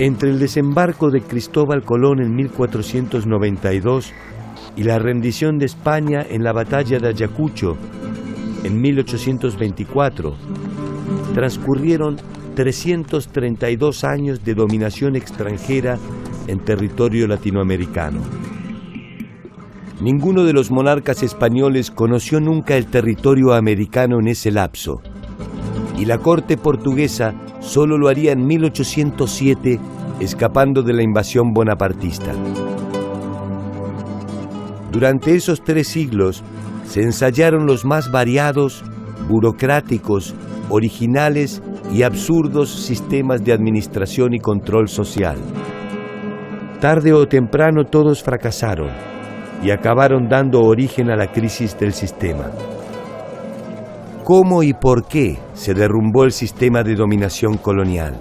Entre el desembarco de Cristóbal Colón en 1492 y la rendición de España en la batalla de Ayacucho en 1824, transcurrieron 332 años de dominación extranjera en territorio latinoamericano. Ninguno de los monarcas españoles conoció nunca el territorio americano en ese lapso, y la corte portuguesa solo lo haría en 1807, escapando de la invasión bonapartista. Durante esos 3 siglos se ensayaron los más variados, burocráticos, originales y absurdos sistemas de administración y control social. Tarde o temprano todos fracasaron y acabaron dando origen a la crisis del sistema. ¿Cómo y por qué se derrumbó el sistema de dominación colonial?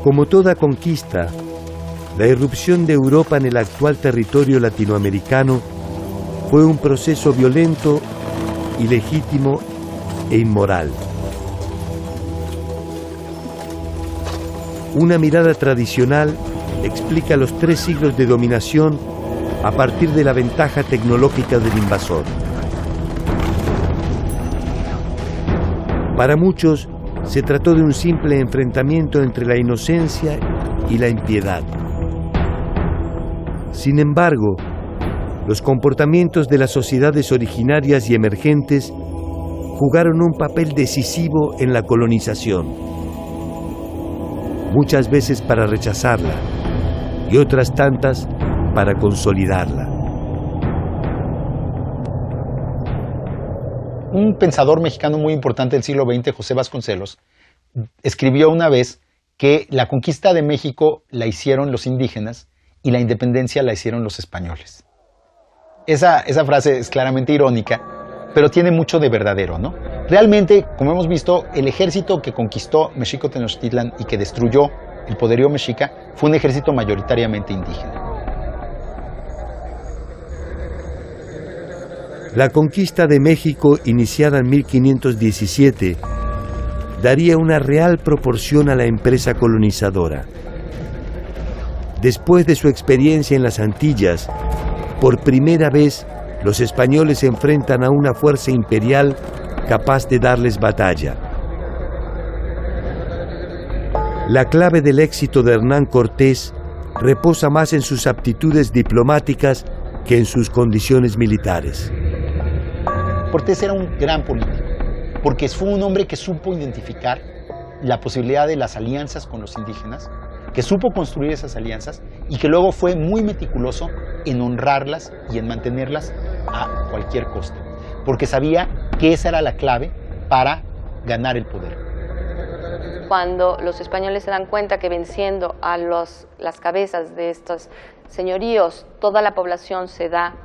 Como toda conquista, la irrupción de Europa en el actual territorio latinoamericano fue un proceso violento, ilegítimo e inmoral. Una mirada tradicional explica los 3 siglos de dominación a partir de la ventaja tecnológica del invasor. Para muchos, se trató de un simple enfrentamiento entre la inocencia y la impiedad. Sin embargo, los comportamientos de las sociedades originarias y emergentes jugaron un papel decisivo en la colonización, muchas veces para rechazarla y otras tantas para consolidarla. Un pensador mexicano muy importante del siglo XX, José Vasconcelos, escribió una vez que la conquista de México la hicieron los indígenas y la independencia la hicieron los españoles. Esa frase es claramente irónica, pero tiene mucho de verdadero, ¿no? Realmente, como hemos visto, el ejército que conquistó Mexico Tenochtitlan y que destruyó el poderío mexica fue un ejército mayoritariamente indígena. La conquista de México, iniciada en 1517, daría una real proporción a la empresa colonizadora. Después de su experiencia en las Antillas, por primera vez los españoles se enfrentan a una fuerza imperial capaz de darles batalla. La clave del éxito de Hernán Cortés reposa más en sus aptitudes diplomáticas que en sus condiciones militares. Cortés era un gran político, porque fue un hombre que supo identificar la posibilidad de las alianzas con los indígenas, que supo construir esas alianzas y que luego fue muy meticuloso en honrarlas y en mantenerlas a cualquier costo, porque sabía que esa era la clave para ganar el poder. Cuando los españoles se dan cuenta que venciendo a las cabezas de estos señoríos, toda la población se da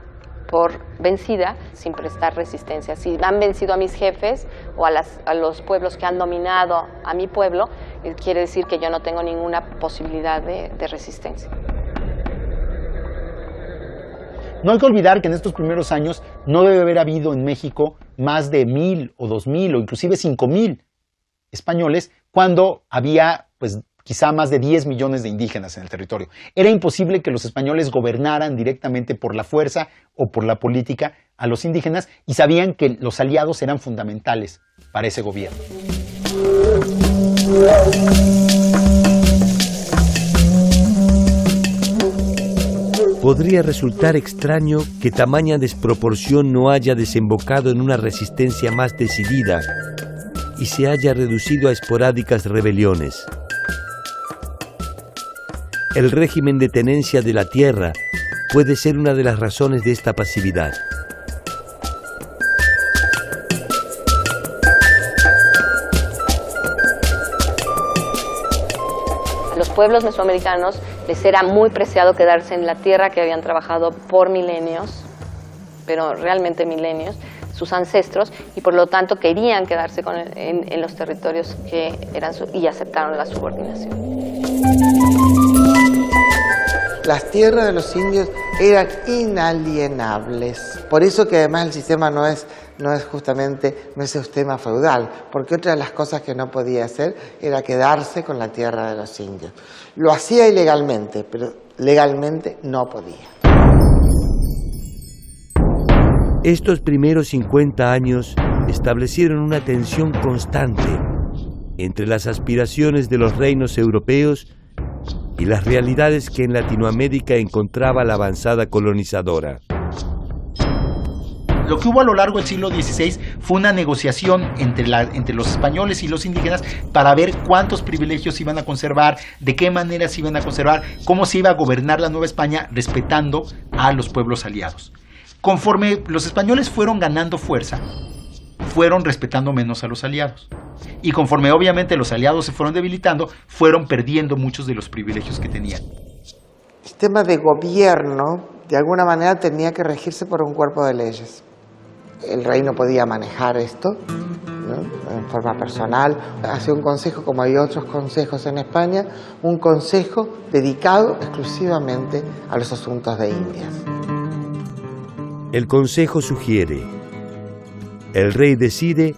por vencida sin prestar resistencia. Si han vencido a mis jefes o a los pueblos que han dominado a mi pueblo, quiere decir que yo no tengo ninguna posibilidad de resistencia. No hay que olvidar que en estos primeros años no debe haber habido en México más de 1,000 o 2,000 o inclusive 5,000 españoles cuando había pues quizá más de 10 millones de indígenas en el territorio. Era imposible que los españoles gobernaran directamente por la fuerza o por la política a los indígenas y sabían que los aliados eran fundamentales para ese gobierno. Podría resultar extraño que tamaña desproporción no haya desembocado en una resistencia más decidida y se haya reducido a esporádicas rebeliones. El régimen de tenencia de la tierra puede ser una de las razones de esta pasividad. A los pueblos mesoamericanos les era muy preciado quedarse en la tierra que habían trabajado por milenios, pero realmente milenios, sus ancestros, y por lo tanto querían quedarse en los territorios que eran y aceptaron la subordinación. Las tierras de los indios eran inalienables. Por eso que además el sistema no es justamente un sistema feudal, porque otra de las cosas que no podía hacer era quedarse con la tierra de los indios. Lo hacía ilegalmente, pero legalmente no podía. Estos primeros 50 años establecieron una tensión constante entre las aspiraciones de los reinos europeos y las realidades que en Latinoamérica encontraba la avanzada colonizadora. Lo que hubo a lo largo del siglo XVI fue una negociación entre los españoles y los indígenas para ver cuántos privilegios se iban a conservar, de qué manera se iban a conservar, cómo se iba a gobernar la Nueva España respetando a los pueblos aliados. Conforme los españoles fueron ganando fuerza, fueron respetando menos a los aliados. Y conforme obviamente los aliados se fueron debilitando, fueron perdiendo muchos de los privilegios que tenían. El sistema de gobierno, de alguna manera, tenía que regirse por un cuerpo de leyes. El rey no podía manejar esto, ¿no?, en forma personal. Hacía un consejo, como hay otros consejos en España, un consejo dedicado exclusivamente a los asuntos de Indias. El consejo sugiere, el rey decide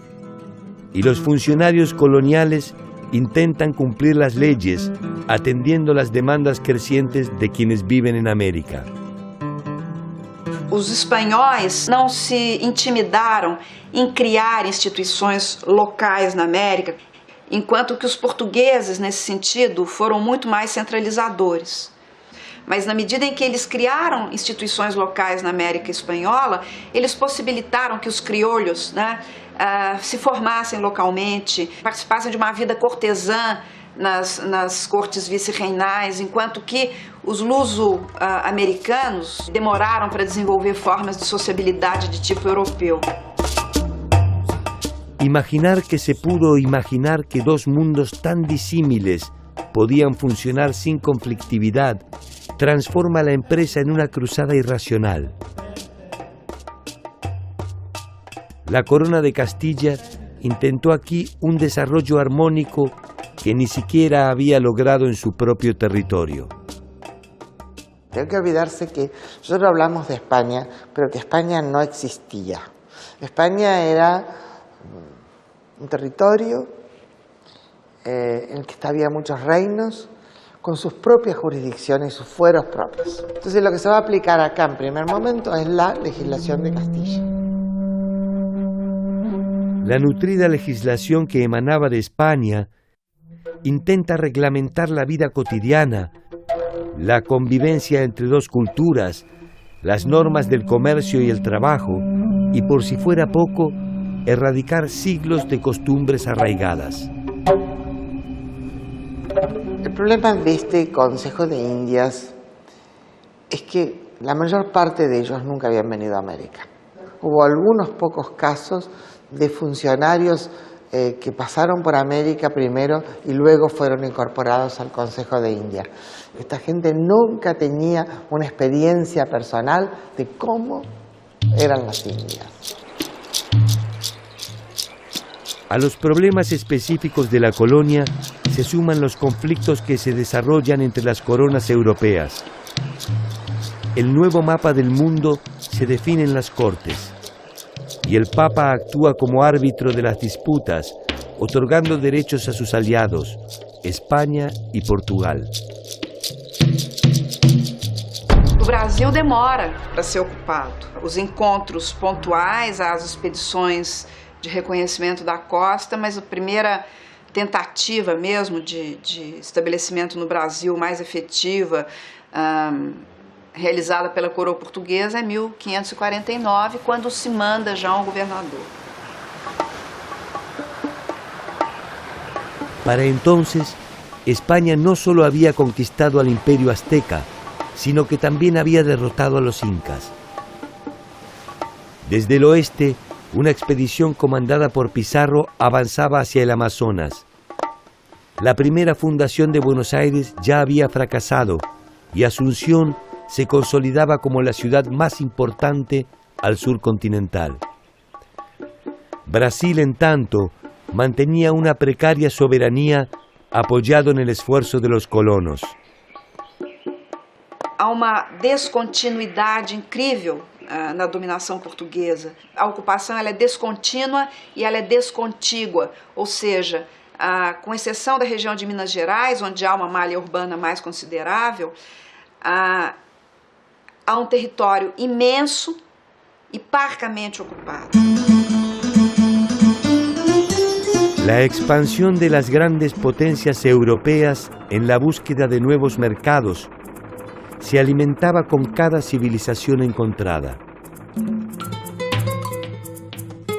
y los funcionarios coloniales intentan cumplir las leyes atendiendo las demandas crecientes de quienes viven en América. Os espanhóis não se intimidaram em criar instituições locais na América, enquanto que os portugueses, nesse sentido, foram muito mais centralizadores. Mas na medida em que eles criaram instituições locais na América Espanhola, eles possibilitaram que os criolhos, se formassem localmente, participassem de uma vida cortesã nas cortes vice-reinais, enquanto que os luso-americanos demoraram para desenvolver formas de sociabilidade de tipo europeu. Imaginar que se pudo imaginar que dos mundos tan disímiles podían funcionar sin conflictividad transforma la empresa en una cruzada irracional. La corona de Castilla intentó aquí un desarrollo armónico que ni siquiera había logrado en su propio territorio. No hay que olvidarse que nosotros hablamos de España, pero que España no existía. España era un territorio en el que había muchos reinos, con sus propias jurisdicciones y sus fueros propios. Entonces lo que se va a aplicar acá en primer momento es la legislación de Castilla. La nutrida legislación que emanaba de España intenta reglamentar la vida cotidiana, la convivencia entre dos culturas, las normas del comercio y el trabajo, y por si fuera poco, erradicar siglos de costumbres arraigadas. El problema de este Consejo de Indias es que la mayor parte de ellos nunca habían venido a América. Hubo algunos pocos casos de funcionarios que pasaron por América primero y luego fueron incorporados al Consejo de Indias. Esta gente nunca tenía una experiencia personal de cómo eran las Indias. A los problemas específicos de la colonia se suman los conflictos que se desarrollan entre las coronas europeas. El nuevo mapa del mundo se define en las Cortes y el Papa actúa como árbitro de las disputas, otorgando derechos a sus aliados, España y Portugal. O Brasil demora para ser ocupado. Os encontros pontuais, as expedições de reconhecimento da costa, mas a primeira tentativa mesmo de estabelecimento no Brasil mais efetiva, realizada pela coroa portuguesa, é 1549, quando se manda já um governador. Para entonces, España no solo había conquistado al Imperio Azteca, sino que también había derrotado a los incas. Desde el oeste, una expedición comandada por Pizarro avanzaba hacia el Amazonas. La primera fundación de Buenos Aires ya había fracasado y Asunción se consolidaba como la ciudad más importante al sur continental. Brasil, en tanto, mantenía una precaria soberanía apoyado en el esfuerzo de los colonos. Há uma descontinuidade incrível na dominação portuguesa. A ocupação ela é descontínua e ela é descontígua, ou seja, com exceção da região de Minas Gerais, onde há uma malha urbana mais considerável, há um território imenso e parcamente ocupado. La expansión de las grandes potencias europeas en la búsqueda de nuevos mercados se alimentaba con cada civilización encontrada.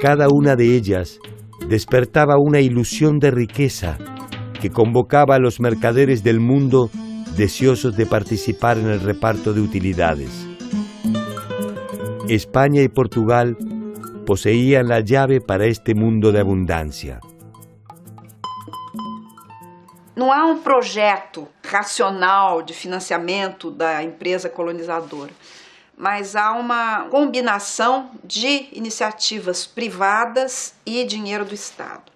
Cada una de ellas despertaba una ilusión de riqueza que convocaba a los mercaderes del mundo deseosos de participar en el reparto de utilidades. España y Portugal poseían la llave para este mundo de abundancia. Não há um projeto racional de financiamento da empresa colonizadora, mas há uma combinação de iniciativas privadas e dinheiro do Estado.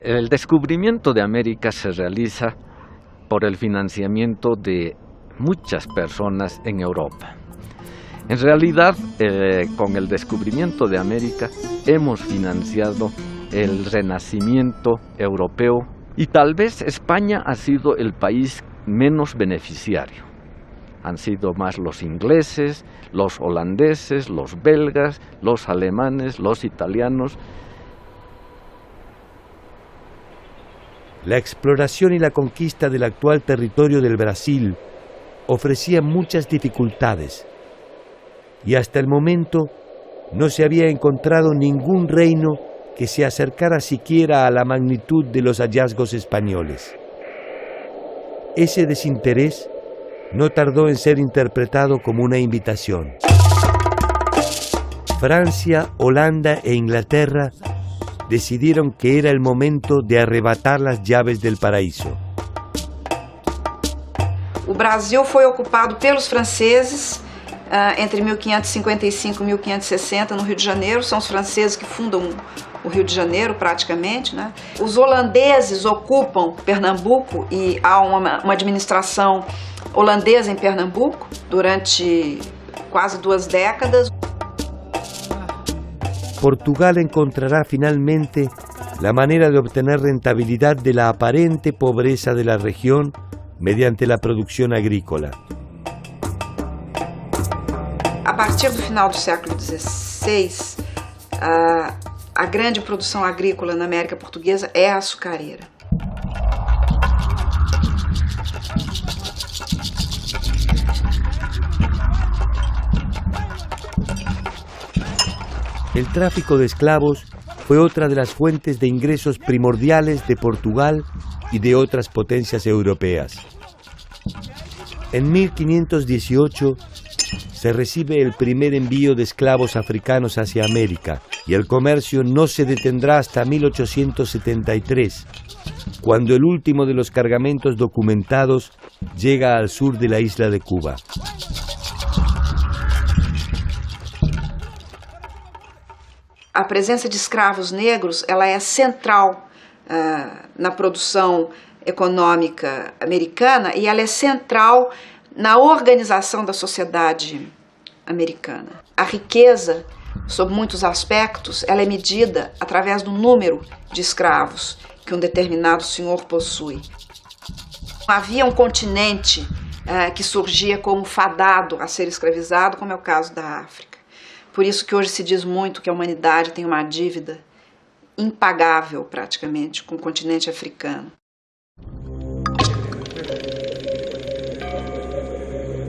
El descubrimiento de América se realiza por el financiamiento de muchas personas en Europa. En realidad, con el descubrimiento de América hemos financiado el renacimiento europeo y tal vez España ha sido el país menos beneficiario. Han sido más los ingleses, los holandeses, los belgas, los alemanes, los italianos. La exploración y la conquista del actual territorio del Brasil ofrecían muchas dificultades y hasta el momento no se había encontrado ningún reino que se acercara siquiera a la magnitud de los hallazgos españoles. Ese desinterés no tardó en ser interpretado como una invitación. Francia, Holanda e Inglaterra decidieron que era el momento de arrebatar las llaves del paraíso. O Brasil foi ocupado pelos franceses entre 1555 e 1560 no Rio de Janeiro. São os franceses que fundam o Rio de Janeiro praticamente, né? Os holandeses ocupam Pernambuco e há uma administração holandesa em Pernambuco durante quase 2 décadas. Portugal encontrará finalmente la manera de obtener rentabilidad de la aparente pobreza de la región mediante la producción agrícola. A partir do final do século XVI, a grande produção agrícola na América Portuguesa é a açucareira. El tráfico de esclavos fue otra de las fuentes de ingresos primordiales de Portugal y de otras potencias europeas. En 1518 se recibe el primer envío de esclavos africanos hacia América y el comercio no se detendrá hasta 1873, cuando el último de los cargamentos documentados llega al sur de la isla de Cuba. A presença de escravos negros ela é central na produção econômica americana e ela é central na organização da sociedade americana. A riqueza, sob muitos aspectos, ela é medida através do número de escravos que um determinado senhor possui. Havia um continente que surgia como fadado a ser escravizado, como é o caso da África. Por isso que hoje se diz muito que a humanidade tem uma dívida impagável, praticamente, com o continente africano.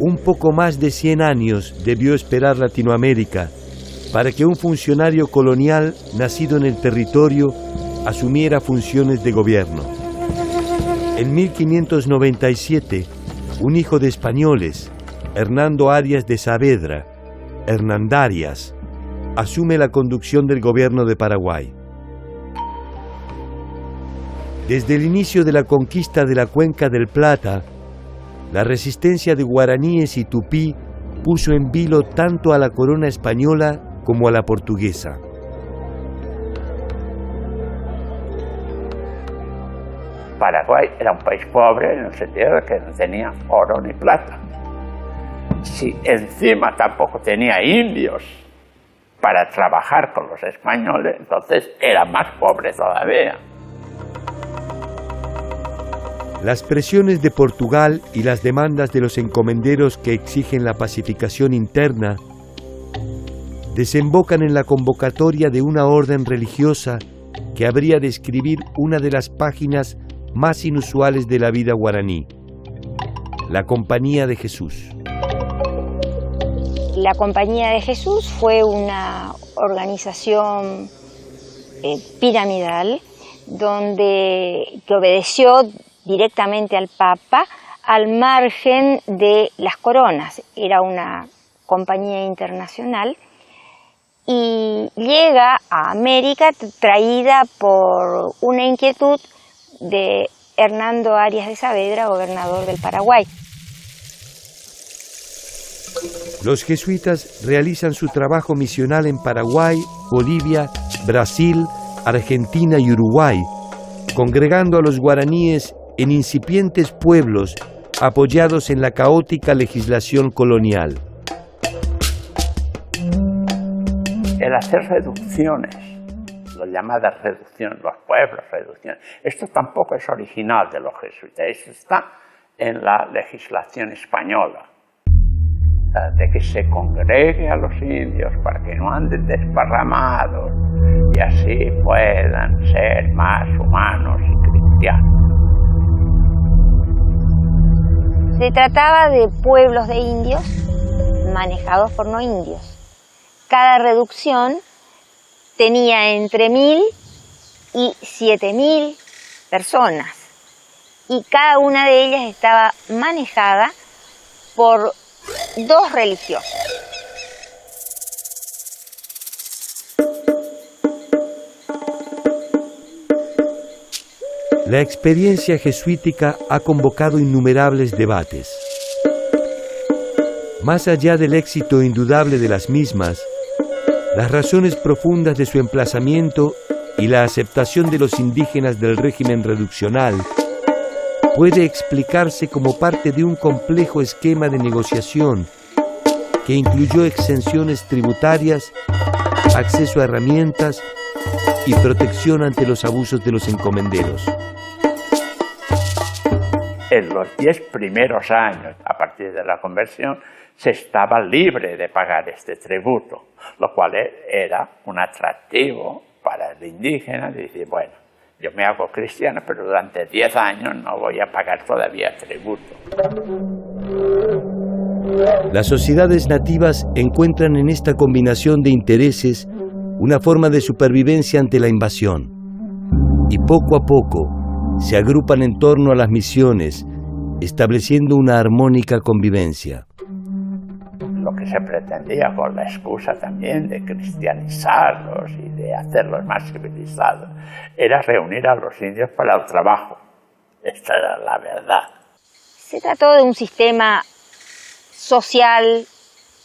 Un poco más de 100 años debió esperar Latinoamérica para que un funcionario colonial nacido en el territorio asumiera funciones de gobierno. En 1597, un hijo de españoles, Hernando Arias de Saavedra, Hernandarias, asume la conducción del gobierno de Paraguay. Desde el inicio de la conquista de la Cuenca del Plata, la resistencia de guaraníes y tupí puso en vilo tanto a la corona española como a la portuguesa. Paraguay era un país pobre en el sentido de que no tenía oro ni plata. Si encima tampoco tenía indios para trabajar con los españoles, entonces era más pobre todavía. Las presiones de Portugal y las demandas de los encomenderos que exigen la pacificación interna desembocan en la convocatoria de una orden religiosa que habría de escribir una de las páginas más inusuales de la vida guaraní, la Compañía de Jesús. La Compañía de Jesús fue una organización piramidal que obedeció directamente al Papa al margen de las coronas. Era una compañía internacional y llega a América traída por una inquietud de Hernando Arias de Saavedra, gobernador del Paraguay. Los jesuitas realizan su trabajo misional en Paraguay, Bolivia, Brasil, Argentina y Uruguay, congregando a los guaraníes en incipientes pueblos apoyados en la caótica legislación colonial. El hacer reducciones, las llamadas reducciones, los pueblos, reducciones, esto tampoco es original de los jesuitas, eso está en la legislación española, de que se congregue a los indios para que no anden desparramados y así puedan ser más humanos y cristianos. Se trataba de pueblos de indios manejados por no indios. Cada reducción tenía entre 1.000 y 7.000 personas y cada una de ellas estaba manejada por 2 religiosos. La experiencia jesuítica ha convocado innumerables debates. Más allá del éxito indudable de las mismas, las razones profundas de su emplazamiento y la aceptación de los indígenas del régimen reduccional puede explicarse como parte de un complejo esquema de negociación que incluyó exenciones tributarias, acceso a herramientas y protección ante los abusos de los encomenderos. En los 10 primeros años, a partir de la conversión, se estaba libre de pagar este tributo, lo cual era un atractivo para el indígena de decir, bueno, yo me hago cristiano, pero durante 10 años no voy a pagar todavía tributo. Las sociedades nativas encuentran en esta combinación de intereses una forma de supervivencia ante la invasión, y poco a poco se agrupan en torno a las misiones, estableciendo una armónica convivencia. Lo que se pretendía con la excusa también de cristianizarlos y de hacerlos más civilizados era reunir a los indios para el trabajo. Esta era la verdad. Se trató de un sistema social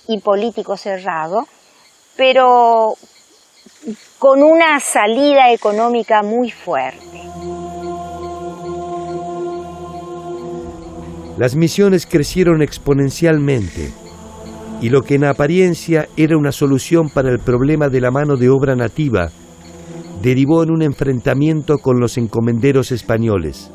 y político cerrado, pero con una salida económica muy fuerte. Las misiones crecieron exponencialmente y lo que en apariencia era una solución para el problema de la mano de obra nativa derivó en un enfrentamiento con los encomenderos españoles.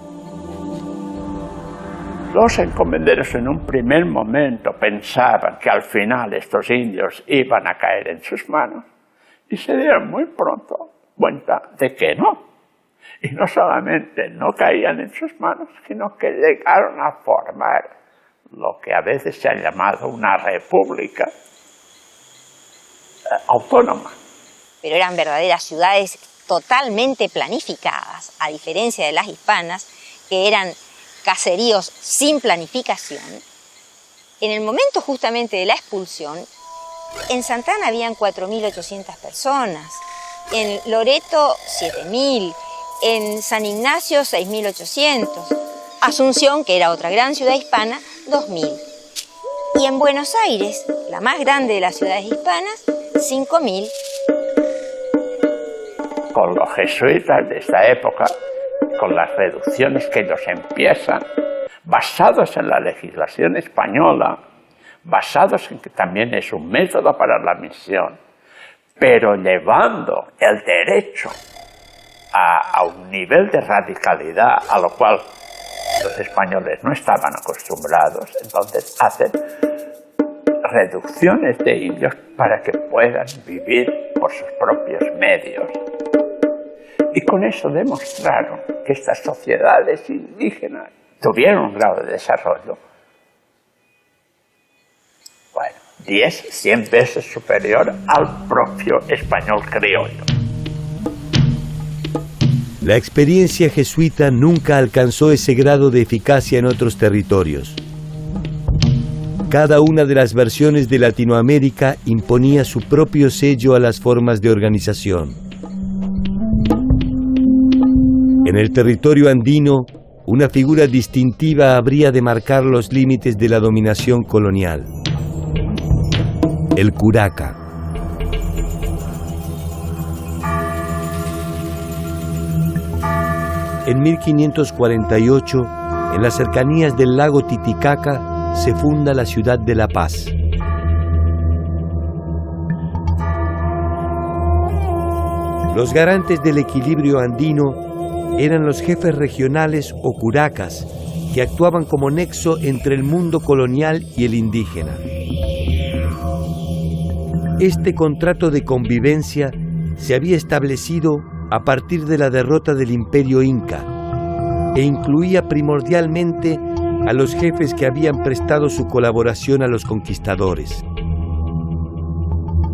Los encomenderos en un primer momento pensaban que al final estos indios iban a caer en sus manos y se dieron muy pronto cuenta de que no. Y no solamente no caían en sus manos, sino que llegaron a formar lo que a veces se ha llamado una república autónoma. Pero eran verdaderas ciudades totalmente planificadas, a diferencia de las hispanas, que eran caseríos sin planificación, En el momento justamente de la expulsión, en Santana habían 4.800 personas, en Loreto 7.000, en San Ignacio 6.800, Asunción, que era otra gran ciudad hispana, 2.000. Y en Buenos Aires, la más grande de las ciudades hispanas, 5.000. Con los jesuitas de esta época, con las reducciones que ellos empiezan, basados en la legislación española, basados en que también es un método para la misión, pero llevando el derecho a un nivel de radicalidad a lo cual los españoles no estaban acostumbrados, entonces hacen reducciones de indios para que puedan vivir por sus propios medios. Y con eso demostraron que estas sociedades indígenas tuvieron un grado de desarrollo, bueno, 10, 100 veces superior al propio español criollo. La experiencia jesuita nunca alcanzó ese grado de eficacia en otros territorios. Cada una de las versiones de Latinoamérica imponía su propio sello a las formas de organización. En el territorio andino, una figura distintiva habría de marcar los límites de la dominación colonial: el curaca. En 1548, en las cercanías del lago Titicaca, se funda la ciudad de La Paz. Los garantes del equilibrio andino eran los jefes regionales o curacas, que actuaban como nexo entre el mundo colonial y el indígena. Este contrato de convivencia se había establecido a partir de la derrota del Imperio Inca e incluía primordialmente a los jefes que habían prestado su colaboración a los conquistadores.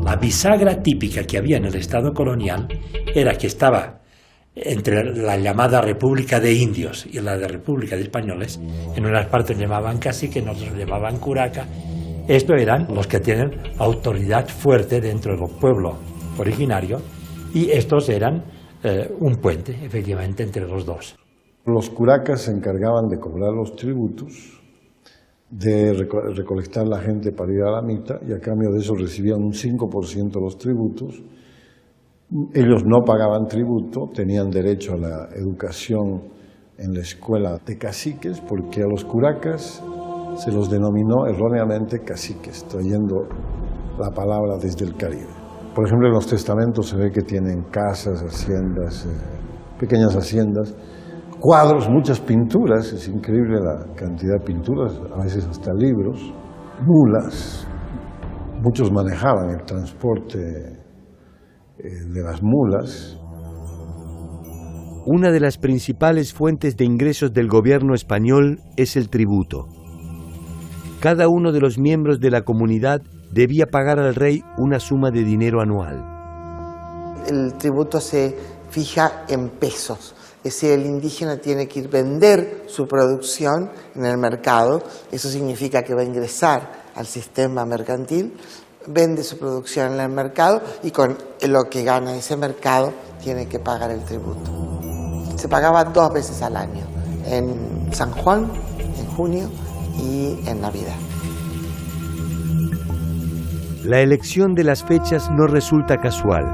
La bisagra típica que había en el Estado colonial era que estaba entre la llamada República de Indios y la de República de Españoles. En unas partes llamaban cacique, en otras llamaban curaca. Estos eran los que tienen autoridad fuerte dentro del pueblo originario, y estos eran un puente, efectivamente, entre los dos. Los curacas se encargaban de cobrar los tributos, de recolectar la gente para ir a la mita, y a cambio de eso recibían un 5% de los tributos. Ellos no pagaban tributo, tenían derecho a la educación en la escuela de caciques, porque a los curacas se los denominó erróneamente caciques, trayendo la palabra desde el Caribe. Por ejemplo, en los testamentos se ve que tienen casas, haciendas, pequeñas haciendas, cuadros, muchas pinturas, es increíble la cantidad de pinturas, a veces hasta libros, mulas. Muchos manejaban el transporte de las mulas. Una de las principales fuentes de ingresos del gobierno español es el tributo. Cada uno de los miembros de la comunidad debía pagar al rey una suma de dinero anual. El tributo se fija en pesos, es decir, el indígena tiene que ir a vender su producción en el mercado, eso significa que va a ingresar al sistema mercantil, vende su producción en el mercado y con lo que gana ese mercado tiene que pagar el tributo. Se pagaba 2 veces al año, en San Juan, en junio, y en Navidad. La elección de las fechas no resulta casual.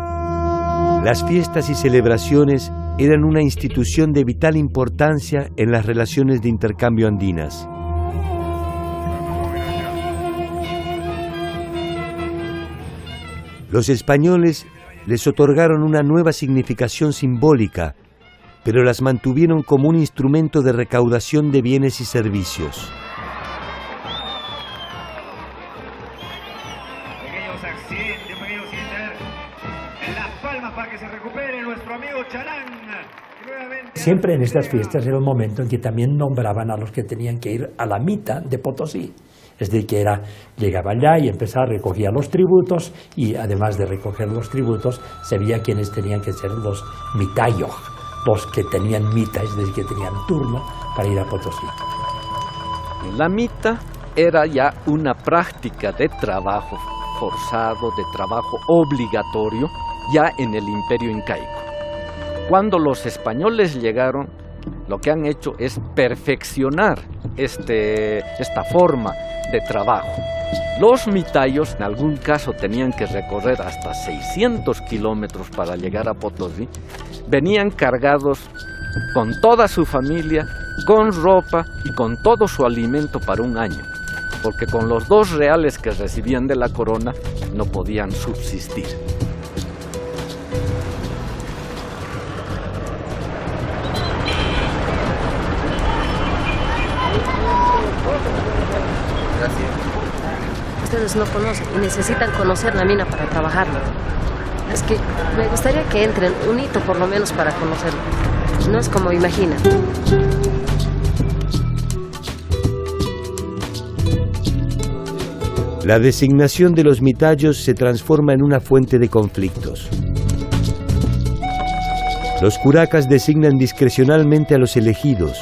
Las fiestas y celebraciones eran una institución de vital importancia en las relaciones de intercambio andinas. Los españoles les otorgaron una nueva significación simbólica, pero las mantuvieron como un instrumento de recaudación de bienes y servicios. Siempre en estas fiestas era el momento en que también nombraban a los que tenían que ir a la mita de Potosí. Es decir, que llegaba allá y empezaba a recoger los tributos, y además de recoger los tributos, sabía quiénes tenían que ser los mitayos, los que tenían mita, es decir, que tenían turno para ir a Potosí. La mita era ya una práctica de trabajo forzado, de trabajo obligatorio, ya en el Imperio Incaico. Cuando los españoles llegaron, lo que han hecho es perfeccionar esta forma de trabajo. Los mitayos, en algún caso, tenían que recorrer hasta 600 kilómetros para llegar a Potosí. Venían cargados con toda su familia, con ropa y con todo su alimento para un año, porque con los 2 reales que recibían de la corona no podían subsistir. Ustedes no conocen y necesitan conocer la mina para trabajarla. Es que me gustaría que entren un hito por lo menos para conocerlo. No es como imaginan. La designación de los mitayos se transforma en una fuente de conflictos. Los curacas designan discrecionalmente a los elegidos,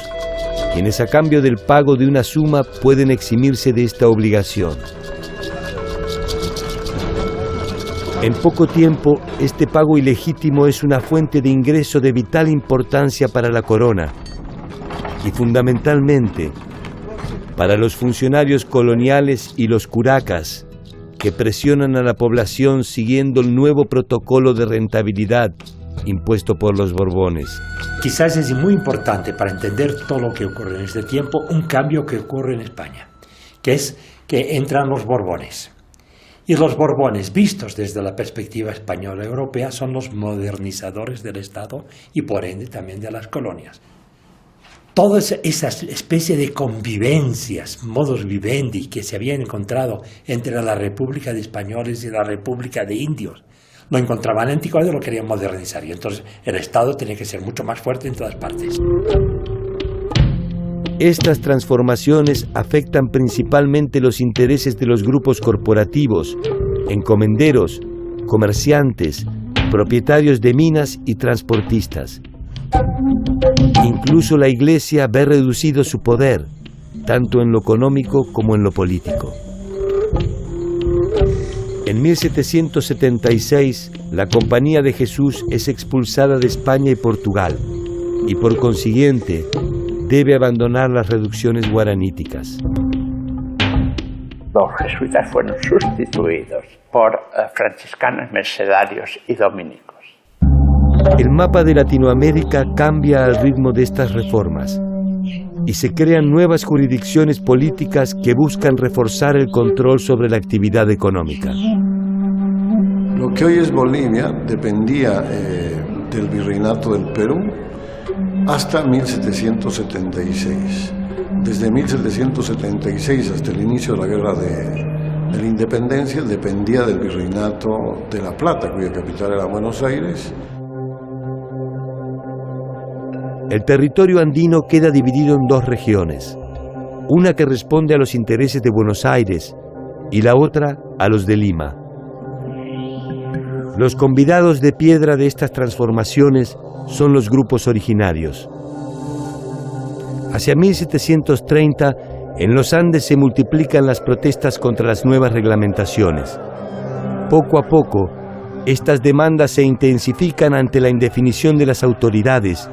quienes a cambio del pago de una suma pueden eximirse de esta obligación. En poco tiempo, este pago ilegítimo es una fuente de ingreso de vital importancia para la corona y fundamentalmente para los funcionarios coloniales y los curacas que presionan a la población siguiendo el nuevo protocolo de rentabilidad impuesto por los Borbones. Quizás es muy importante para entender todo lo que ocurre en este tiempo un cambio que ocurre en España, que es que entran los Borbones. Y los Borbones, vistos desde la perspectiva española europea, son los modernizadores del Estado y por ende también de las colonias. Toda esa especie de convivencias, modus vivendi, que se habían encontrado entre la República de Españoles y la República de Indios, lo encontraban anticuado y lo querían modernizar. Y entonces el Estado tenía que ser mucho más fuerte en todas partes. Estas transformaciones afectan principalmente los intereses de los grupos corporativos, encomenderos, comerciantes, propietarios de minas y transportistas. Incluso la Iglesia ve reducido su poder, tanto en lo económico como en lo político. En 1776, la Compañía de Jesús es expulsada de España y Portugal, y por consiguiente, debe abandonar las reducciones guaraníticas. Los jesuitas fueron sustituidos por franciscanos, mercedarios y dominicos. El mapa de Latinoamérica cambia al ritmo de estas reformas y se crean nuevas jurisdicciones políticas que buscan reforzar el control sobre la actividad económica. Lo que hoy es Bolivia dependía del virreinato del Perú hasta 1776. Desde 1776 hasta el inicio de la Guerra de la Independencia dependía del virreinato de La Plata, cuya capital era Buenos Aires. El territorio andino queda dividido en 2 regiones, una que responde a los intereses de Buenos Aires y la otra a los de Lima. Los convidados de piedra de estas transformaciones son los grupos originarios. Hacia 1730, en los Andes se multiplican las protestas contra las nuevas reglamentaciones. Poco a poco, estas demandas se intensifican ante la indefinición de las autoridades,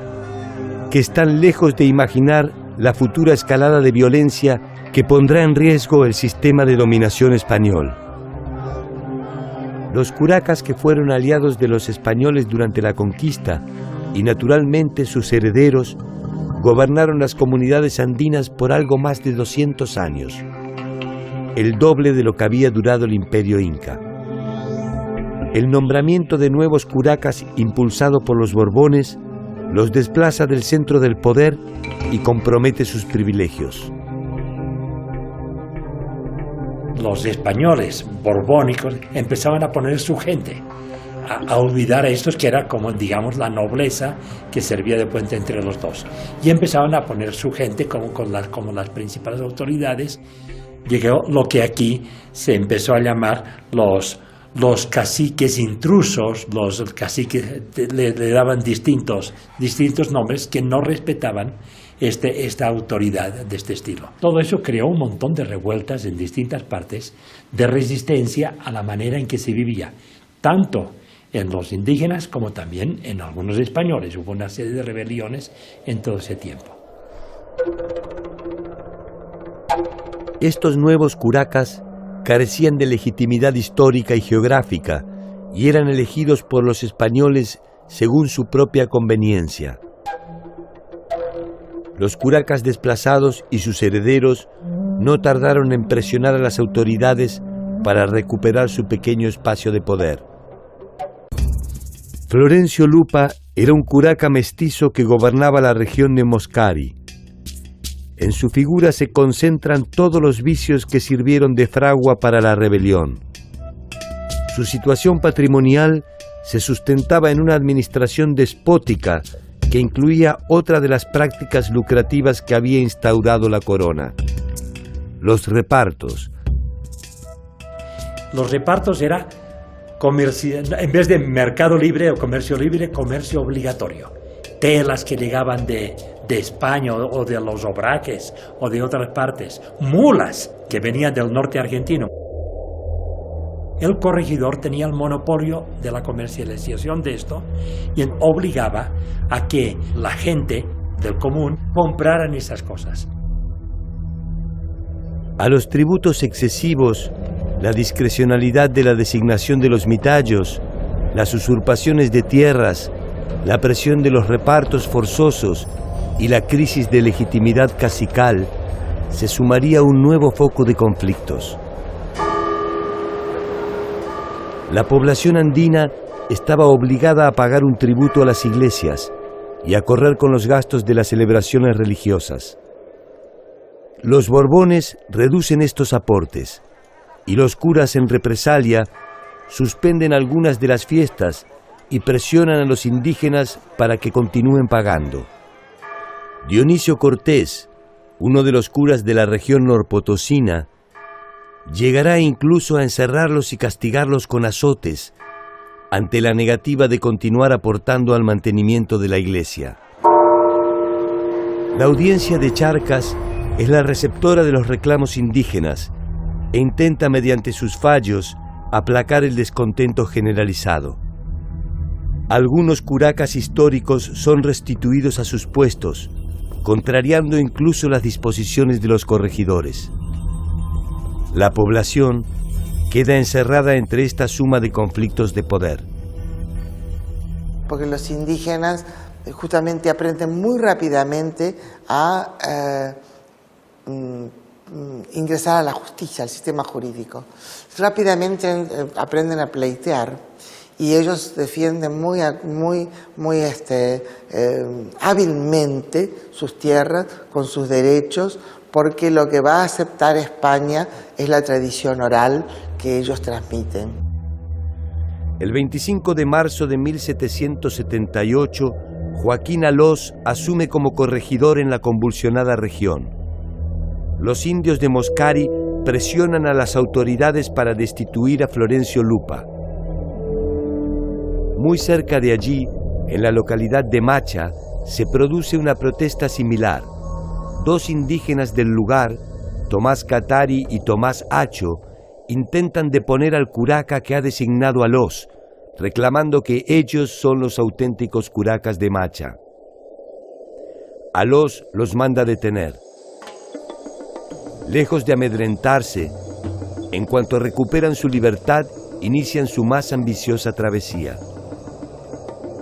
que están lejos de imaginar la futura escalada de violencia que pondrá en riesgo el sistema de dominación español. Los curacas, que fueron aliados de los españoles durante la conquista, y naturalmente sus herederos, gobernaron las comunidades andinas por algo más de 200 años, el doble de lo que había durado el Imperio Inca. El nombramiento de nuevos curacas, impulsado por los Borbones, los desplaza del centro del poder y compromete sus privilegios. Los españoles borbónicos empezaban a poner su gente, a olvidar a estos que era como, digamos, la nobleza que servía de puente entre los dos. Y empezaban a poner su gente como las principales autoridades. Llegó lo que aquí se empezó a llamar los los caciques intrusos, los caciques le daban distintos nombres que no respetaban esta autoridad de este estilo. Todo eso creó un montón de revueltas en distintas partes de resistencia a la manera en que se vivía, tanto en los indígenas como también en algunos españoles. Hubo una serie de rebeliones en todo ese tiempo. Estos nuevos curacas carecían de legitimidad histórica y geográfica y eran elegidos por los españoles según su propia conveniencia. Los curacas desplazados y sus herederos no tardaron en presionar a las autoridades para recuperar su pequeño espacio de poder. Florencio Lupa era un curaca mestizo que gobernaba la región de Moscari. En su figura se concentran todos los vicios que sirvieron de fragua para la rebelión. Su situación patrimonial se sustentaba en una administración despótica que incluía otra de las prácticas lucrativas que había instaurado la corona: los repartos. Los repartos era en vez de mercado libre o comercio libre, comercio obligatorio. Telas que llegaban de España o de los Obraques o de otras partes, mulas que venían del norte argentino. El corregidor tenía el monopolio de la comercialización de esto y obligaba a que la gente del común compraran esas cosas. A los tributos excesivos, la discrecionalidad de la designación de los mitallos, las usurpaciones de tierras, la presión de los repartos forzosos y la crisis de legitimidad cacical, se sumaría un nuevo foco de conflictos. La población andina estaba obligada a pagar un tributo a las iglesias y a correr con los gastos de las celebraciones religiosas. Los Borbones reducen estos aportes y los curas, en represalia, suspenden algunas de las fiestas y presionan a los indígenas para que continúen pagando. Dionisio Cortés, uno de los curas de la región norpotosina, llegará incluso a encerrarlos y castigarlos con azotes ante la negativa de continuar aportando al mantenimiento de la iglesia. La audiencia de Charcas es la receptora de los reclamos indígenas e intenta mediante sus fallos aplacar el descontento generalizado. Algunos curacas históricos son restituidos a sus puestos, contrariando incluso las disposiciones de los corregidores. La población queda encerrada entre esta suma de conflictos de poder. Porque los indígenas justamente aprenden muy rápidamente a ingresar a la justicia, al sistema jurídico. Rápidamente aprenden a pleitear y ellos defienden muy hábilmente sus tierras con sus derechos, porque lo que va a aceptar España es la tradición oral que ellos transmiten. El 25 de marzo de 1778, Joaquín Alós asume como corregidor en la convulsionada región. Los indios de Moscari presionan a las autoridades para destituir a Florencio Lupa. Muy cerca de allí, en la localidad de Macha, se produce una protesta similar. Dos indígenas del lugar, Tomás Catari y Tomás Acho, intentan deponer al curaca que ha designado Alós, reclamando que ellos son los auténticos curacas de Macha. Alós los manda detener. Lejos de amedrentarse, en cuanto recuperan su libertad, inician su más ambiciosa travesía.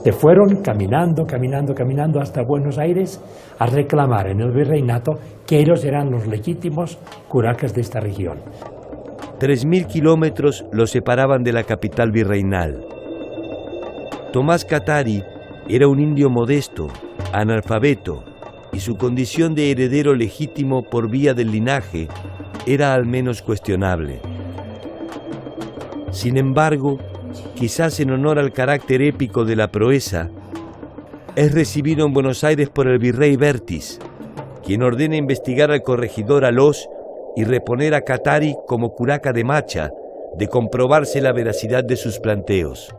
Se fueron caminando hasta Buenos Aires a reclamar en el virreinato que ellos eran los legítimos curacas de esta región. 3000 kilómetros los separaban de la capital virreinal. Tomás Catari era un indio modesto, analfabeto, y su condición de heredero legítimo por vía del linaje era al menos cuestionable. Sin embargo, quizás en honor al carácter épico de la proeza, es recibido en Buenos Aires por el virrey Bertis, quien ordena investigar al corregidor Alós y reponer a Catari como curaca de Macha, de comprobarse la veracidad de sus planteos.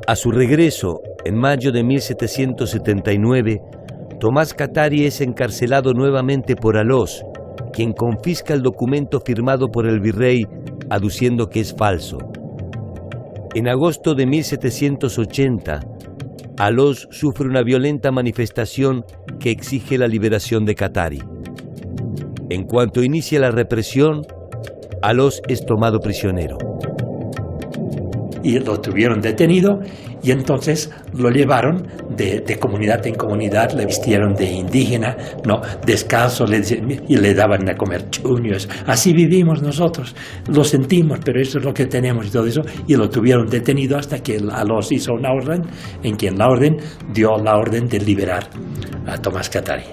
A su regreso, en mayo de 1779, Tomás Katari es encarcelado nuevamente por Alós, quien confisca el documento firmado por el virrey aduciendo que es falso. En agosto de 1780, Alós sufre una violenta manifestación que exige la liberación de Katari. En cuanto inicia la represión, Alós es tomado prisionero. Y lo tuvieron detenido y entonces lo llevaron de comunidad en comunidad, le vistieron de indígena, no, descalzo, y le daban a comer chuños. Así vivimos nosotros, lo sentimos, pero eso es lo que tenemos y todo eso. Y lo tuvieron detenido hasta que Alós hizo una orden, en quien la orden dio la orden de liberar a Tomás Katari.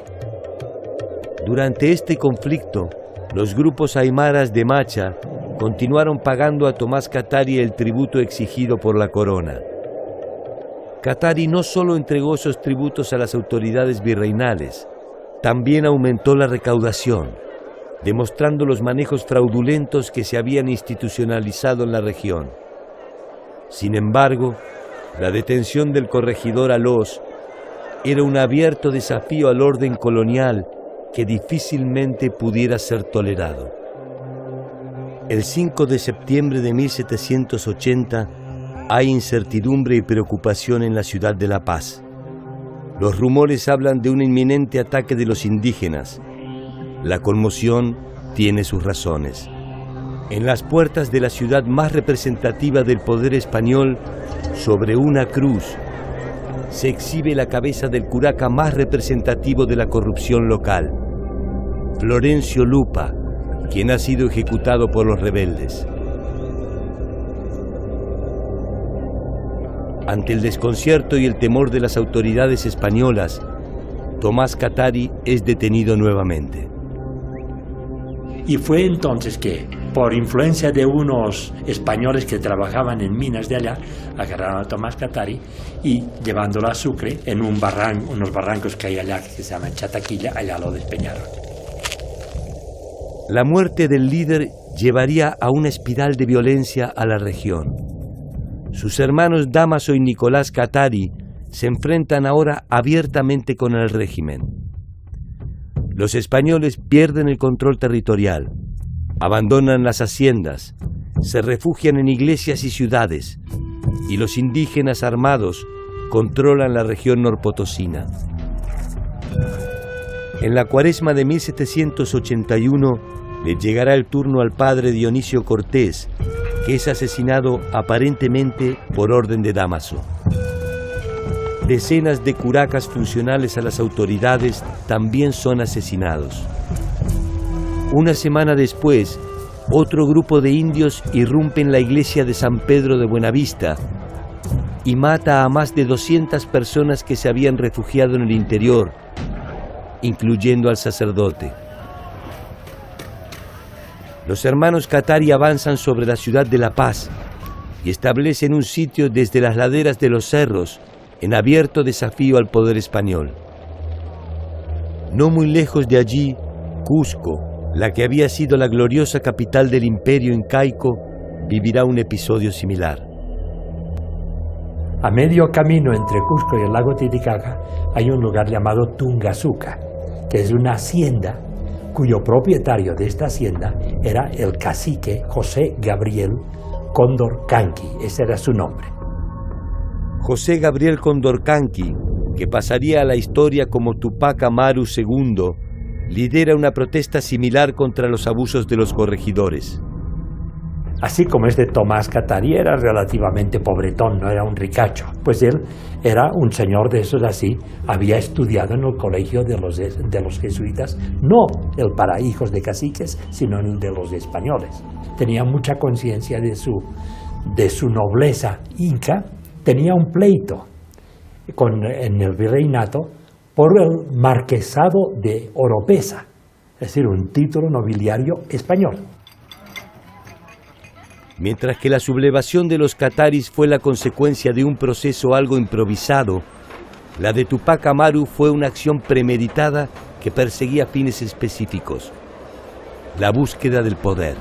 Durante este conflicto, los grupos aymaras de Macha continuaron pagando a Tomás Katari el tributo exigido por la corona. Katari no solo entregó esos tributos a las autoridades virreinales, también aumentó la recaudación, demostrando los manejos fraudulentos que se habían institucionalizado en la región. Sin embargo, la detención del corregidor Alós era un abierto desafío al orden colonial que difícilmente pudiera ser tolerado. El 5 de septiembre de 1780 hay incertidumbre y preocupación en la ciudad de La Paz. Los rumores hablan de un inminente ataque de los indígenas. La conmoción tiene sus razones. En las puertas de la ciudad más representativa del poder español, sobre una cruz, se exhibe la cabeza del curaca más representativo de la corrupción local, Florencio Lupa, quien ha sido ejecutado por los rebeldes. Ante el desconcierto y el temor de las autoridades españolas, Tomás Katari es detenido nuevamente. Y fue entonces que, por influencia de unos españoles que trabajaban en minas de allá, agarraron a Tomás Katari y, llevándolo a Sucre, en unos barrancos que hay allá que se llaman Chataquilla, allá lo despeñaron. La muerte del líder llevaría a una espiral de violencia a la región. Sus hermanos Dámaso y Nicolás Katari se enfrentan ahora abiertamente con el régimen. Los españoles pierden el control territorial, abandonan las haciendas, se refugian en iglesias y ciudades, y los indígenas armados controlan la región norpotosina. En la cuaresma de 1781 le llegará el turno al padre Dionisio Cortés, que es asesinado aparentemente por orden de Dámaso. Decenas de curacas funcionales a las autoridades también son asesinados. Una semana después, otro grupo de indios irrumpe en la iglesia de San Pedro de Buenavista y mata a más de 200 personas que se habían refugiado en el interior, incluyendo al sacerdote. Los hermanos Katari avanzan sobre la ciudad de La Paz y establecen un sitio desde las laderas de los cerros, en abierto desafío al poder español. No muy lejos de allí, Cusco, la que había sido la gloriosa capital del imperio incaico, vivirá un episodio similar. A medio camino entre Cusco y el lago Titicaca hay un lugar llamado Tungazuca, que es una hacienda cuyo propietario de esta hacienda era el cacique José Gabriel Condorcanqui, ese era su nombre. José Gabriel Condorcanqui, que pasaría a la historia como Tupac Amaru II, lidera una protesta similar contra los abusos de los corregidores. Así como este Tomás Katari era relativamente pobretón, no era un ricacho, pues él era un señor de esos así, había estudiado en el colegio de los jesuitas, no el para hijos de caciques, sino el de los españoles. Tenía mucha conciencia de su nobleza inca, tenía un pleito en el virreinato por el marquesado de Oropesa, es decir, un título nobiliario español. Mientras que la sublevación de los cataris fue la consecuencia de un proceso algo improvisado, la de Tupac Amaru fue una acción premeditada que perseguía fines específicos: la búsqueda del poder.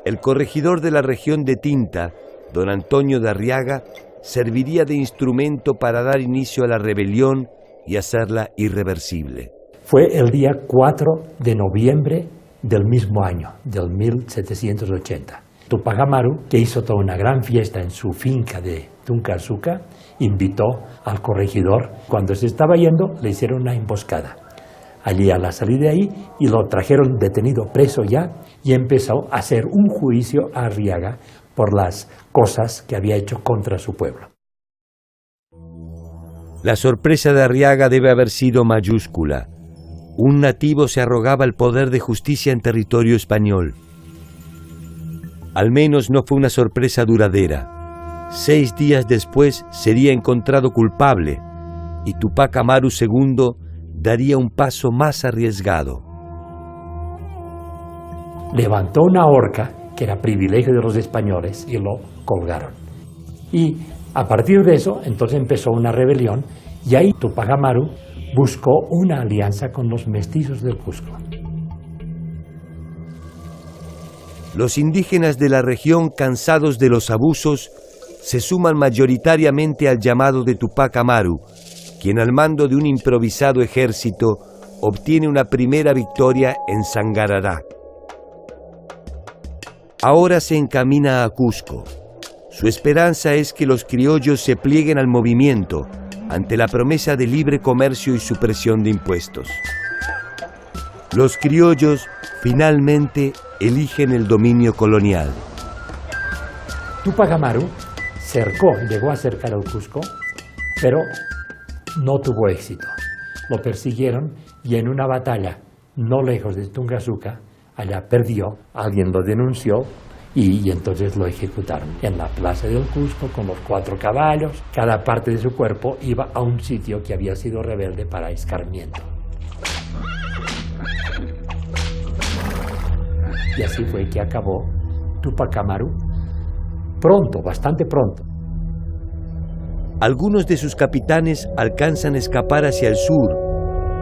el corregidor de la región de Tinta, don Antonio de Arriaga, serviría de instrumento para dar inicio a la rebelión y hacerla irreversible. Fue el día 4 de noviembre del mismo año, del 1780. Tupac Amaru, que hizo toda una gran fiesta en su finca de Tunca-Suca, invitó al corregidor. Cuando se estaba yendo, le hicieron una emboscada allí a la salida de ahí y lo trajeron detenido, preso ya, y empezó a hacer un juicio a Arriaga por las cosas que había hecho contra su pueblo. La sorpresa de Arriaga debe haber sido mayúscula. Un nativo se arrogaba el poder de justicia en territorio español. Al menos no fue una sorpresa duradera. 6 días después sería encontrado culpable y Tupac Amaru II daría un paso más arriesgado. Levantó una horca, que era privilegio de los españoles, y lo colgaron. Y a partir de eso, entonces empezó una rebelión, y ahí Tupac Amaru buscó una alianza con los mestizos del Cusco. Los indígenas de la región, cansados de los abusos, se suman mayoritariamente al llamado de Tupac Amaru, quien al mando de un improvisado ejército obtiene una primera victoria en Sangarará. Ahora se encamina a Cusco. Su esperanza es que los criollos se plieguen al movimiento ante la promesa de libre comercio y supresión de impuestos. Los criollos finalmente eligen el dominio colonial. Tupac Amaru llegó a cercar el Cusco, pero no tuvo éxito. Lo persiguieron y en una batalla no lejos de Tunga-Suca, allá perdió, alguien lo denunció y entonces lo ejecutaron en la plaza del Cusco con los 4 caballos. Cada parte de su cuerpo iba a un sitio que había sido rebelde para escarmiento. Y así fue que acabó Tupac Amaru pronto, bastante pronto. Algunos de sus capitanes alcanzan a escapar hacia el sur,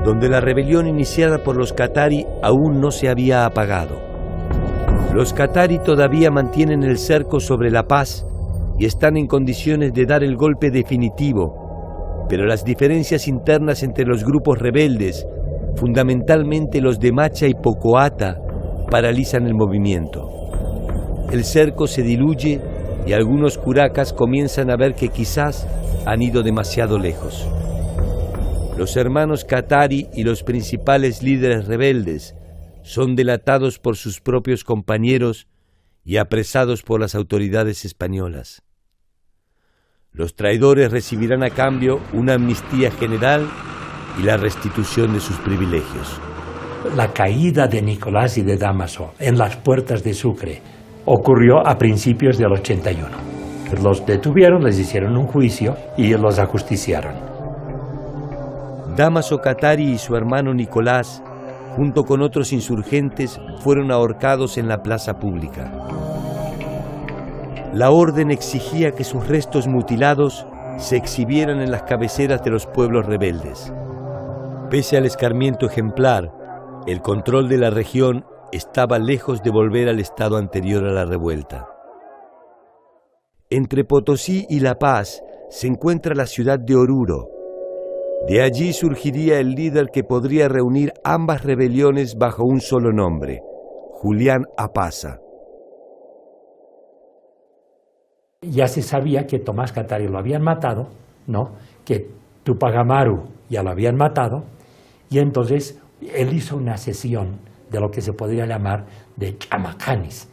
donde la rebelión iniciada por los Katari aún no se había apagado. Los Katari todavía mantienen el cerco sobre La Paz y están en condiciones de dar el golpe definitivo, pero las diferencias internas entre los grupos rebeldes, fundamentalmente los de Macha y Pocoata, paralizan el movimiento. El cerco se diluye y algunos curacas comienzan a ver que quizás han ido demasiado lejos. Los hermanos Katari y los principales líderes rebeldes son delatados por sus propios compañeros y apresados por las autoridades españolas. Los traidores recibirán a cambio una amnistía general y la restitución de sus privilegios. La caída de Nicolás y de Dámaso en las puertas de Sucre ocurrió a principios del 81. Los detuvieron, les hicieron un juicio y los ajusticiaron. Dámaso Katari y su hermano Nicolás, junto con otros insurgentes, fueron ahorcados en la plaza pública. La orden exigía que sus restos mutilados se exhibieran en las cabeceras de los pueblos rebeldes. Pese al escarmiento ejemplar, el control de la región estaba lejos de volver al estado anterior a la revuelta. Entre Potosí y La Paz se encuentra la ciudad de Oruro. De allí surgiría el líder que podría reunir ambas rebeliones bajo un solo nombre, Julián Apaza. Ya se sabía que Tomás Katari lo habían matado, ¿no? Que Tupac Amaru ya lo habían matado, y entonces él hizo una sesión de lo que se podría llamar de chamacanis.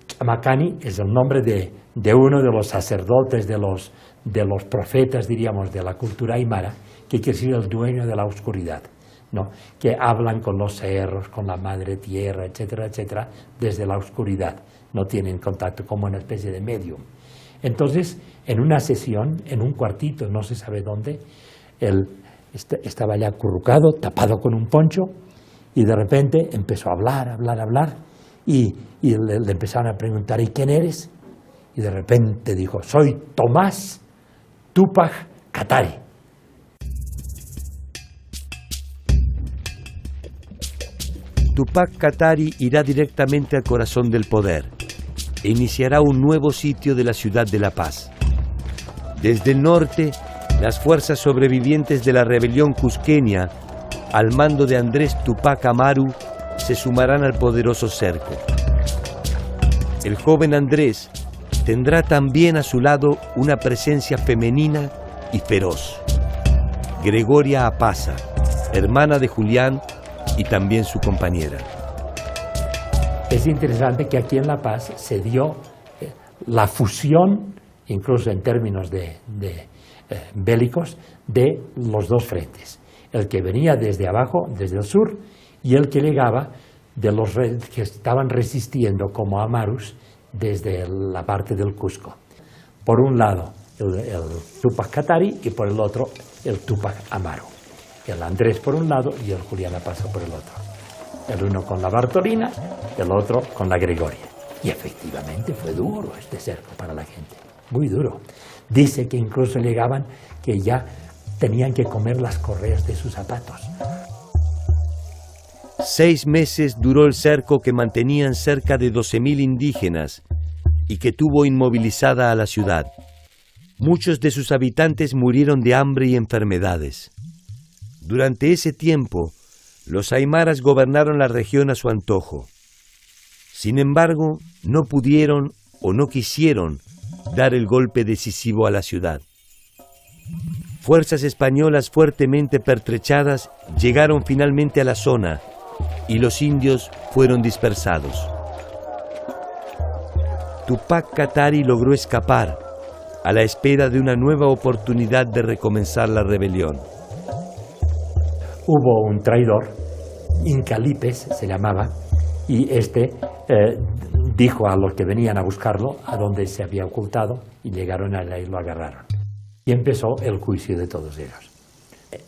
Chamacani es el nombre de uno de los sacerdotes, de los profetas, diríamos, de la cultura aymara, que quiere decir el dueño de la oscuridad, ¿no? Que hablan con los cerros, con la madre tierra, etcétera, etcétera, desde la oscuridad. No tienen contacto, como una especie de medium. Entonces, en una sesión, en un cuartito, no se sabe dónde, él estaba ya acurrucado, tapado con un poncho, y de repente empezó a hablar, y le empezaron a preguntar, ¿y quién eres? Y de repente dijo, soy Tomás Tupac Katari. Túpac Katari irá directamente al corazón del poder e iniciará un nuevo sitio de la ciudad de La Paz. Desde el norte, las fuerzas sobrevivientes de la rebelión cusqueña, al mando de Andrés Túpac Amaru, se sumarán al poderoso cerco. El joven Andrés tendrá también a su lado una presencia femenina y feroz, Gregoria Apaza, hermana de Julián y también su compañera. Es interesante que aquí en La Paz se dio la fusión, incluso en términos bélicos, de los dos frentes. El que venía desde abajo, desde el sur, y el que llegaba de los que estaban resistiendo como Amarus desde la parte del Cusco. Por un lado el Túpac Katari y por el otro el Túpac Amaru. El Andrés por un lado y el Julián Apaza por el otro. El uno con la Bartolina, el otro con la Gregoria. Y efectivamente fue duro este cerco para la gente, muy duro. Dice que incluso llegaban que ya tenían que comer las correas de sus zapatos. 6 meses duró el cerco que mantenían cerca de 12.000 indígenas y que tuvo inmovilizada a la ciudad. Muchos de sus habitantes murieron de hambre y enfermedades. Durante ese tiempo, los aymaras gobernaron la región a su antojo. Sin embargo, no pudieron o no quisieron dar el golpe decisivo a la ciudad. Fuerzas españolas fuertemente pertrechadas llegaron finalmente a la zona y los indios fueron dispersados. Túpac Katari logró escapar a la espera de una nueva oportunidad de recomenzar la rebelión. Hubo un traidor, Incalipes se llamaba, y dijo a los que venían a buscarlo a dónde se había ocultado y llegaron allá y lo agarraron. Y empezó el juicio de todos ellos.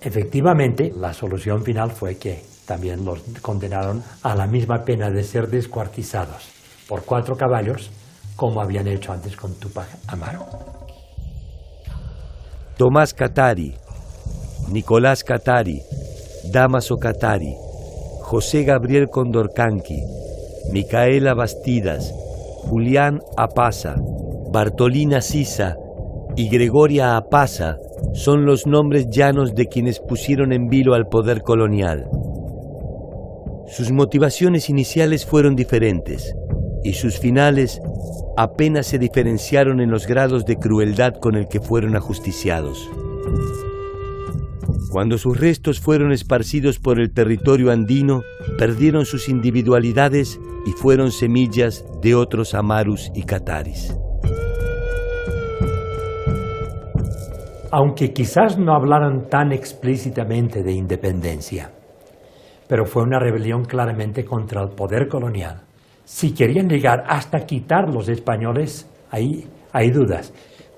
Efectivamente, la solución final fue que también los condenaron a la misma pena de ser descuartizados por 4 caballos, como habían hecho antes con Túpac Amaru. Tomás Katari, Nicolás Katari, Dámaso Katari, José Gabriel Condorcanqui, Micaela Bastidas, Julián Apaza, Bartolina Sisa y Gregoria Apaza son los nombres llanos de quienes pusieron en vilo al poder colonial. Sus motivaciones iniciales fueron diferentes y sus finales apenas se diferenciaron en los grados de crueldad con el que fueron ajusticiados. Cuando sus restos fueron esparcidos por el territorio andino, perdieron sus individualidades y fueron semillas de otros Amarus y Kataris. Aunque quizás no hablaran tan explícitamente de independencia, pero fue una rebelión claramente contra el poder colonial. Si querían llegar hasta quitar los españoles, ahí hay dudas,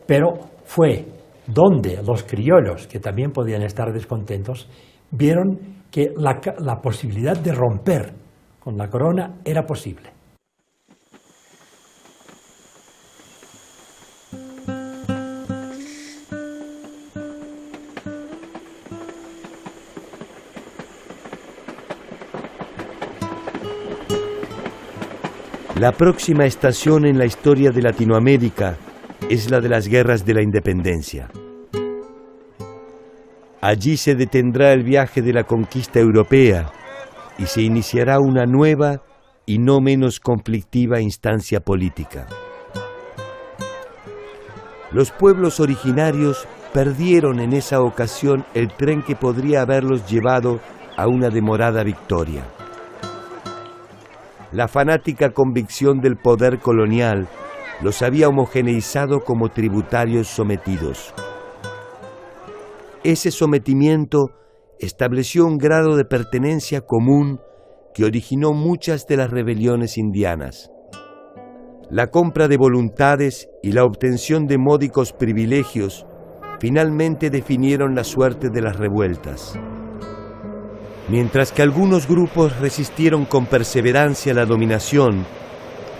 pero fue donde los criollos, que también podían estar descontentos, vieron que la posibilidad de romper con la corona era posible. La próxima estación en la historia de Latinoamérica es la de las guerras de la independencia. Allí se detendrá el viaje de la conquista europea y se iniciará una nueva y no menos conflictiva instancia política. Los pueblos originarios perdieron en esa ocasión el tren que podría haberlos llevado a una demorada victoria. La fanática convicción del poder colonial los había homogeneizado como tributarios sometidos. Ese sometimiento estableció un grado de pertenencia común que originó muchas de las rebeliones indianas. La compra de voluntades y la obtención de módicos privilegios finalmente definieron la suerte de las revueltas. Mientras que algunos grupos resistieron con perseverancia la dominación,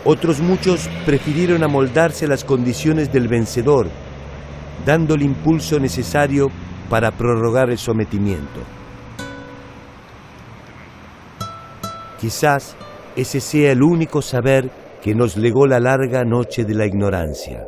otros muchos prefirieron amoldarse a las condiciones del vencedor, dando el impulso necesario para prorrogar el sometimiento. Quizás ese sea el único saber que nos legó la larga noche de la ignorancia.